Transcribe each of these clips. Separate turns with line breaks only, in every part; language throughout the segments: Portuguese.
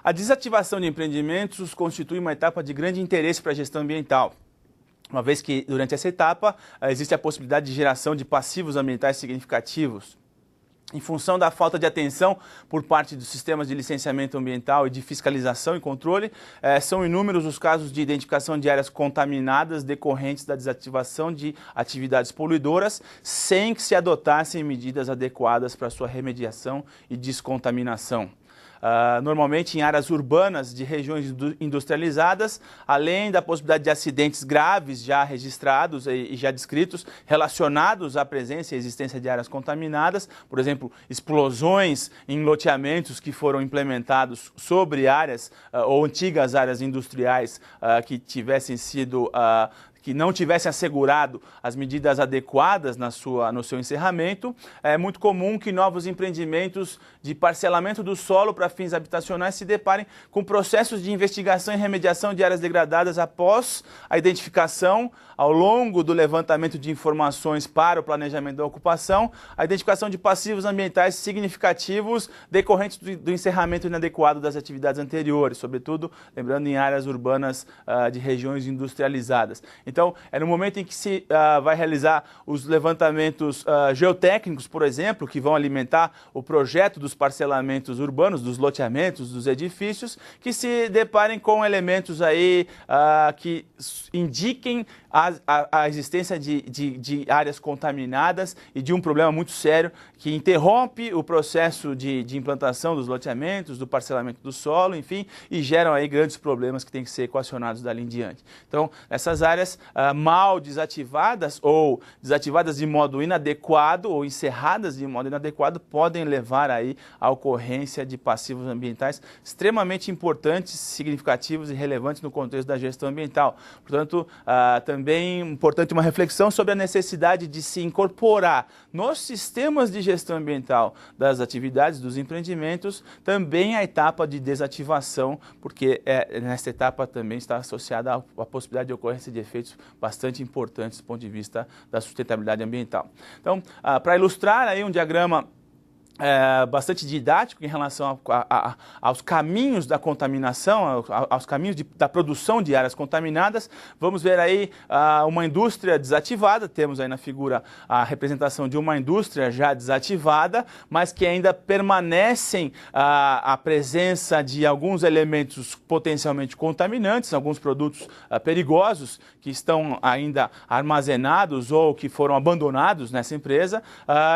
A desativação de empreendimentos constitui uma etapa de grande interesse para a gestão ambiental, uma vez que, durante essa etapa, existe a possibilidade de geração de passivos ambientais significativos. Em função da falta de atenção por parte dos sistemas de licenciamento ambiental e de fiscalização e controle, são inúmeros os casos de identificação de áreas contaminadas decorrentes da desativação de atividades poluidoras, sem que se adotassem medidas adequadas para sua remediação e descontaminação. Normalmente em áreas urbanas de regiões industrializadas, além da possibilidade de acidentes graves já registrados e já descritos, relacionados à presença e existência de áreas contaminadas, por exemplo, explosões em loteamentos que foram implementados sobre áreas ou antigas áreas industriais que não tivessem assegurado as medidas adequadas no seu encerramento. É muito comum que novos empreendimentos de parcelamento do solo para fins habitacionais se deparem com processos de investigação e remediação de áreas degradadas após a identificação, ao longo do levantamento de informações para o planejamento da ocupação, a identificação de passivos ambientais significativos decorrentes do encerramento inadequado das atividades anteriores, sobretudo, lembrando, em áreas urbanas de regiões industrializadas. Então, é no momento em que se vai realizar os levantamentos geotécnicos, por exemplo, que vão alimentar o projeto dos parcelamentos urbanos, dos loteamentos, dos edifícios, que se deparem com elementos aí que indiquem a existência de áreas contaminadas e de um problema muito sério que interrompe o processo de implantação dos loteamentos, do parcelamento do solo, enfim, e geram aí grandes problemas que têm que ser equacionados dali em diante. Então, essas áreas mal desativadas ou desativadas de modo inadequado ou encerradas de modo inadequado podem levar aí à ocorrência de passivos ambientais extremamente importantes, significativos e relevantes no contexto da gestão ambiental. Portanto, também importante uma reflexão sobre a necessidade de se incorporar nos sistemas de gestão ambiental das atividades, dos empreendimentos, também a etapa de desativação, porque nessa etapa também está associada a possibilidade de ocorrência de efeitos bastante importantes do ponto de vista da sustentabilidade ambiental. Então, para ilustrar aí um diagrama bastante didático em relação aos caminhos da contaminação, aos caminhos da produção de áreas contaminadas, vamos ver aí uma indústria desativada. Temos aí na figura a representação de uma indústria já desativada, mas que ainda permanecem a presença de alguns elementos potencialmente contaminantes, alguns produtos perigosos que estão ainda armazenados ou que foram abandonados nessa empresa,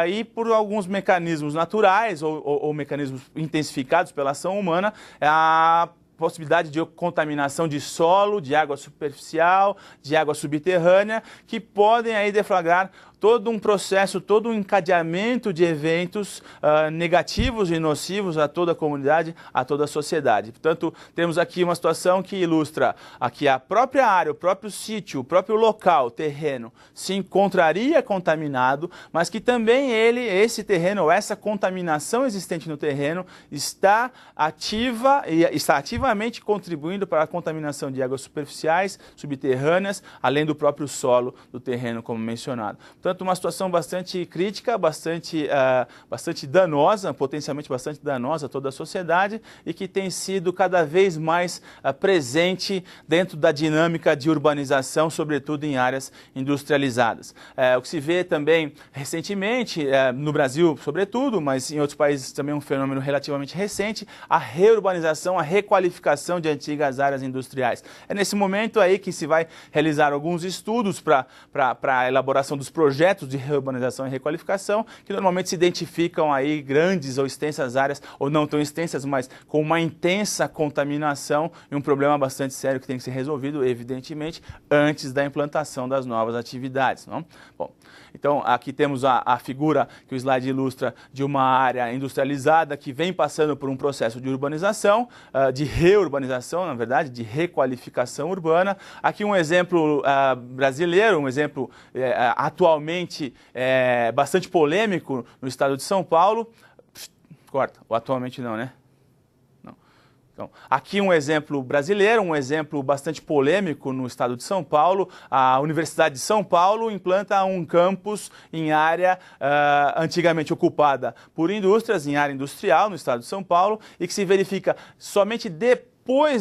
e por alguns mecanismos naturais ou mecanismos intensificados pela ação humana, a possibilidade de contaminação de solo, de água superficial, de água subterrânea, que podem aí deflagrar todo um processo, todo um encadeamento de eventos negativos e nocivos a toda a comunidade, a toda a sociedade. Portanto, temos aqui uma situação que ilustra que a própria área, o próprio sítio, o próprio local, o terreno, se encontraria contaminado, mas que também esse terreno, ou essa contaminação existente no terreno, está ativa e está ativamente contribuindo para a contaminação de águas superficiais, subterrâneas, além do próprio solo do terreno, como mencionado. Portanto, uma situação bastante crítica, bastante danosa, potencialmente bastante danosa a toda a sociedade e que tem sido cada vez mais presente dentro da dinâmica de urbanização, sobretudo em áreas industrializadas. O que se vê também recentemente, no Brasil sobretudo, mas em outros países também é um fenômeno relativamente recente, a reurbanização, a requalificação de antigas áreas industriais. É nesse momento aí que se vai realizar alguns estudos para a elaboração dos projetos de reurbanização e requalificação, que normalmente se identificam aí grandes ou extensas áreas, ou não tão extensas, mas com uma intensa contaminação e um problema bastante sério que tem que ser resolvido, evidentemente, antes da implantação das novas atividades. Não? Bom, então aqui temos a figura que o slide ilustra de uma área industrializada que vem passando por um processo de urbanização, de reurbanização, na verdade, de requalificação urbana. Aqui um exemplo brasileiro, um exemplo atualmente bastante polêmico no estado de São Paulo. Corta, ou atualmente não, né? Não. Então, aqui um exemplo brasileiro, um exemplo bastante polêmico no estado de São Paulo. A Universidade de São Paulo implanta um campus em área antigamente ocupada por indústrias, em área industrial no estado de São Paulo, e que se verifica somente depois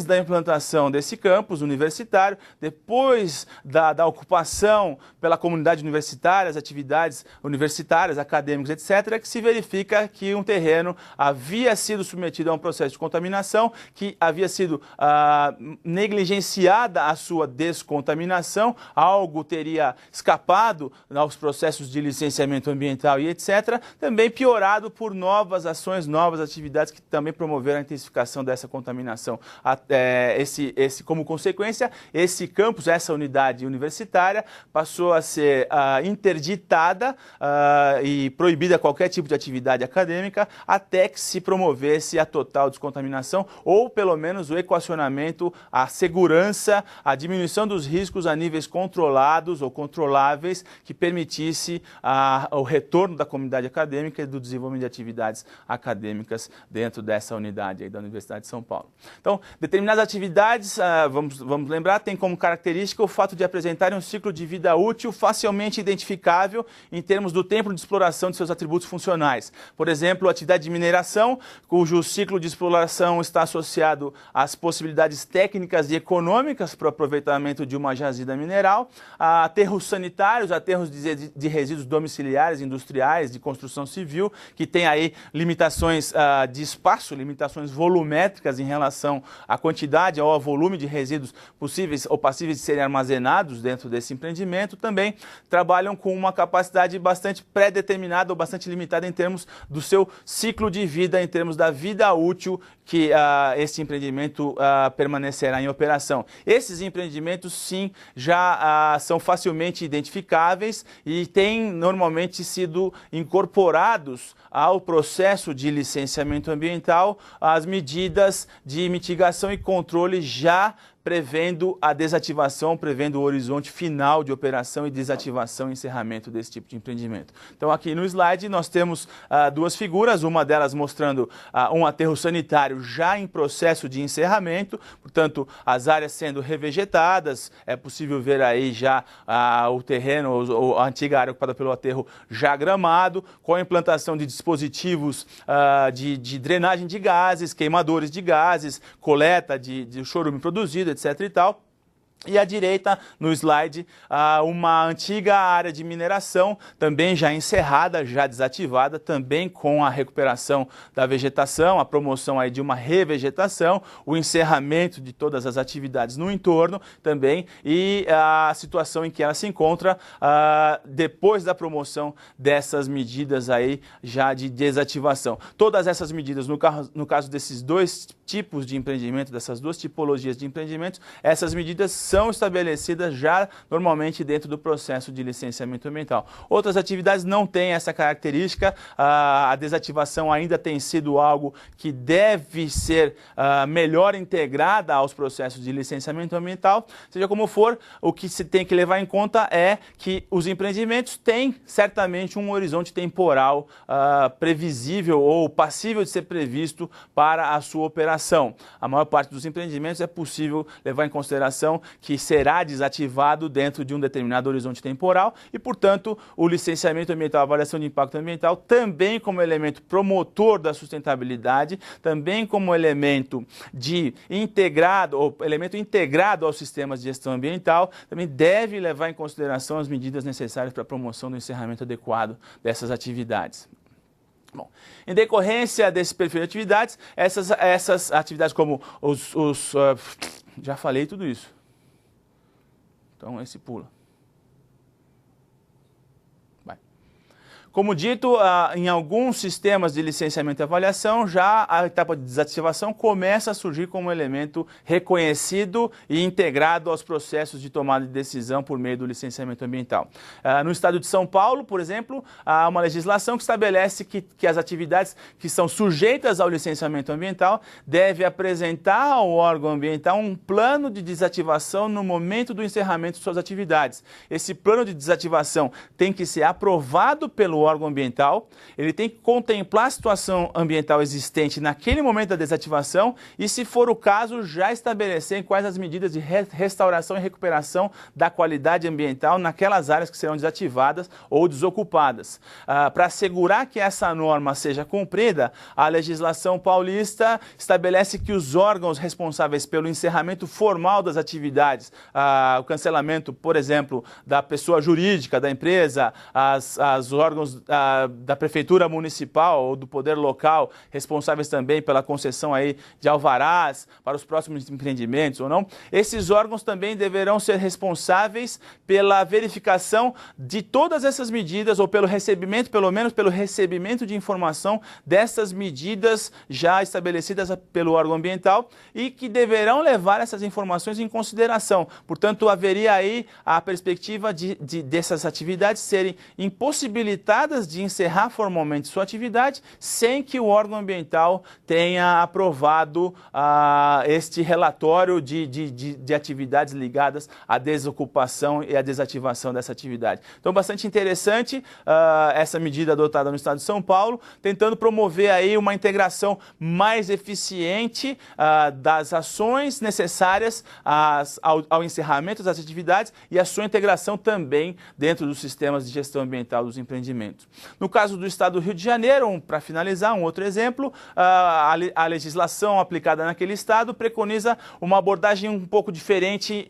da implantação desse campus universitário, depois da ocupação pela comunidade universitária, as atividades universitárias, acadêmicas, etc., que se verifica que um terreno havia sido submetido a um processo de contaminação, que havia sido negligenciada a sua descontaminação, algo teria escapado aos processos de licenciamento ambiental e etc., também piorado por novas ações, novas atividades que também promoveram a intensificação dessa contaminação. Como consequência, esse campus, essa unidade universitária, passou a ser interditada e proibida qualquer tipo de atividade acadêmica até que se promovesse a total descontaminação ou, pelo menos, o equacionamento, a segurança, a diminuição dos riscos a níveis controlados ou controláveis que permitisse o retorno da comunidade acadêmica e do desenvolvimento de atividades acadêmicas dentro dessa unidade aí da Universidade de São Paulo. Então, determinadas atividades, vamos lembrar, têm como característica o fato de apresentarem um ciclo de vida útil facilmente identificável em termos do tempo de exploração de seus atributos funcionais. Por exemplo, a atividade de mineração, cujo ciclo de exploração está associado às possibilidades técnicas e econômicas para o aproveitamento de uma jazida mineral, aterros sanitários, aterros de resíduos domiciliares, industriais, de construção civil, que tem aí limitações de espaço, limitações volumétricas em relação à quantidade ou ao volume de resíduos possíveis ou passíveis de serem armazenados dentro desse empreendimento, também trabalham com uma capacidade bastante pré-determinada ou bastante limitada em termos do seu ciclo de vida, em termos da vida útil que esse empreendimento permanecerá em operação. Esses empreendimentos, sim, já são facilmente identificáveis e têm normalmente sido incorporados ao processo de licenciamento ambiental as medidas de mitigação e controle já prevendo a desativação, prevendo o horizonte final de operação e desativação e encerramento desse tipo de empreendimento. Então, aqui no slide nós temos duas figuras, uma delas mostrando um aterro sanitário já em processo de encerramento, portanto, as áreas sendo revegetadas, é possível ver aí já o terreno, ou a antiga área ocupada pelo aterro já gramado, com a implantação de dispositivos de drenagem de gases, queimadores de gases, coleta de chorume produzido, etc. e tal. E à direita, no slide, uma antiga área de mineração, também já encerrada, já desativada, também com a recuperação da vegetação, a promoção aí de uma revegetação, o encerramento de todas as atividades no entorno também e a situação em que ela se encontra depois da promoção dessas medidas aí já de desativação. Todas essas medidas, no caso desses dois tipos de empreendimento, dessas duas tipologias de empreendimentos, essas medidas são estabelecidas já normalmente dentro do processo de licenciamento ambiental. Outras atividades não têm essa característica, a desativação ainda tem sido algo que deve ser melhor integrada aos processos de licenciamento ambiental. Seja como for, o que se tem que levar em conta é que os empreendimentos têm certamente um horizonte temporal previsível ou passível de ser previsto para a sua operação. A maior parte dos empreendimentos é possível levar em consideração que será desativado dentro de um determinado horizonte temporal e, portanto, o licenciamento ambiental, a avaliação de impacto ambiental, também como elemento promotor da sustentabilidade, também como elemento integrado aos sistemas de gestão ambiental, também deve levar em consideração as medidas necessárias para a promoção do encerramento adequado dessas atividades. Bom, em decorrência desse perfil de atividades, essas atividades como já falei tudo isso. Então, esse pula. Vai. Como dito, em alguns sistemas de licenciamento e avaliação, já a etapa de desativação começa a surgir como elemento reconhecido e integrado aos processos de tomada de decisão por meio do licenciamento ambiental. No estado de São Paulo, por exemplo, há uma legislação que estabelece que as atividades que são sujeitas ao licenciamento ambiental devem apresentar ao órgão ambiental um plano de desativação no momento do encerramento de suas atividades. Esse plano de desativação tem que ser aprovado pelo órgão ambiental, ele tem que contemplar a situação ambiental existente naquele momento da desativação e, se for o caso, já estabelecer quais as medidas de restauração e recuperação da qualidade ambiental naquelas áreas que serão desativadas ou desocupadas. Para assegurar que essa norma seja cumprida, a legislação paulista estabelece que os órgãos responsáveis pelo encerramento formal das atividades, o cancelamento, por exemplo, da pessoa jurídica da empresa, os órgãos da prefeitura municipal ou do poder local responsáveis também pela concessão aí de alvarás para os próximos empreendimentos ou não, esses órgãos também deverão ser responsáveis pela verificação de todas essas medidas ou pelo recebimento, pelo menos pelo recebimento de informação dessas medidas já estabelecidas pelo órgão ambiental e que deverão levar essas informações em consideração. Portanto, haveria aí a perspectiva dessas atividades serem impossibilitadas de encerrar formalmente sua atividade sem que o órgão ambiental tenha aprovado este relatório de atividades ligadas à desocupação e à desativação dessa atividade. Então, bastante interessante essa medida adotada no estado de São Paulo, tentando promover aí uma integração mais eficiente das ações necessárias ao encerramento das atividades e a sua integração também dentro dos sistemas de gestão ambiental dos empreendimentos. No caso do estado do Rio de Janeiro, para finalizar, um outro exemplo, a legislação aplicada naquele estado preconiza uma abordagem um pouco diferente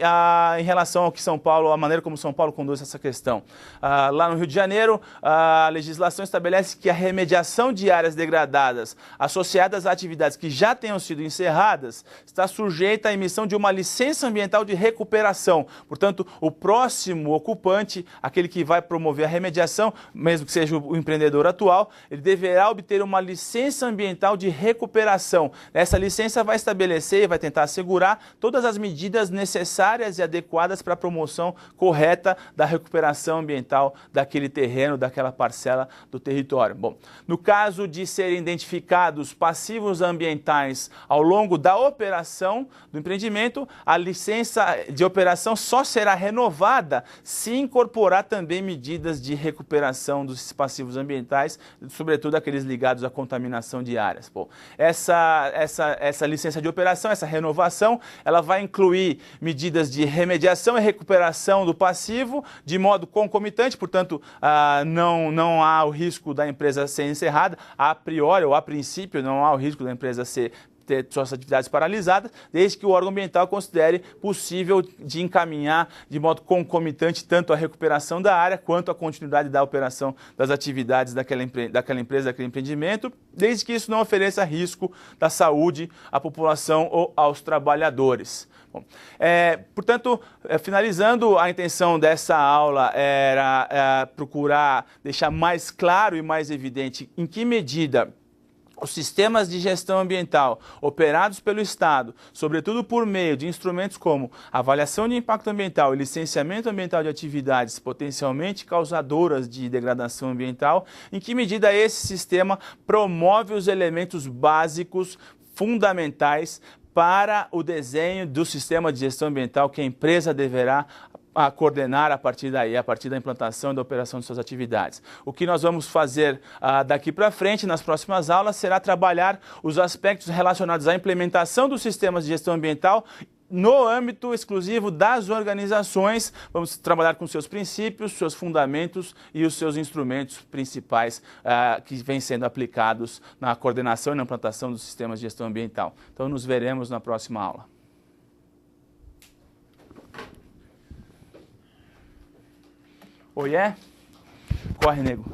em relação ao que São Paulo, a maneira como São Paulo conduz essa questão. Lá no Rio de Janeiro, a legislação estabelece que a remediação de áreas degradadas associadas a atividades que já tenham sido encerradas está sujeita à emissão de uma licença ambiental de recuperação. Portanto, o próximo ocupante, aquele que vai promover a remediação, mesmo que seja o empreendedor atual, ele deverá obter uma licença ambiental de recuperação. Essa licença vai estabelecer e vai tentar assegurar todas as medidas necessárias e adequadas para a promoção correta da recuperação ambiental daquele terreno, daquela parcela do território. Bom, no caso de serem identificados passivos ambientais ao longo da operação do empreendimento, a licença de operação só será renovada se incorporar também medidas de recuperação dos passivos ambientais, sobretudo aqueles ligados à contaminação de áreas. Bom, essa licença de operação, essa renovação, ela vai incluir medidas de remediação e recuperação do passivo de modo concomitante, portanto, não há o risco da empresa ser encerrada, a priori ou a princípio não há o risco da empresa ter suas atividades paralisadas, desde que o órgão ambiental considere possível de encaminhar de modo concomitante tanto a recuperação da área quanto a continuidade da operação das atividades daquela empresa, daquele empreendimento, desde que isso não ofereça risco da saúde à população ou aos trabalhadores. Bom, portanto, finalizando, a intenção dessa aula era procurar deixar mais claro e mais evidente em que medida os sistemas de gestão ambiental operados pelo Estado, sobretudo por meio de instrumentos como avaliação de impacto ambiental e licenciamento ambiental de atividades potencialmente causadoras de degradação ambiental, em que medida esse sistema promove os elementos básicos, fundamentais para o desenho do sistema de gestão ambiental que a empresa deverá coordenar a partir daí, a partir da implantação e da operação de suas atividades. O que nós vamos fazer daqui para frente, nas próximas aulas, será trabalhar os aspectos relacionados à implementação dos sistemas de gestão ambiental no âmbito exclusivo das organizações. Vamos trabalhar com seus princípios, seus fundamentos e os seus instrumentos principais que vêm sendo aplicados na coordenação e na implantação dos sistemas de gestão ambiental. Então, nos veremos na próxima aula. Corre, nego.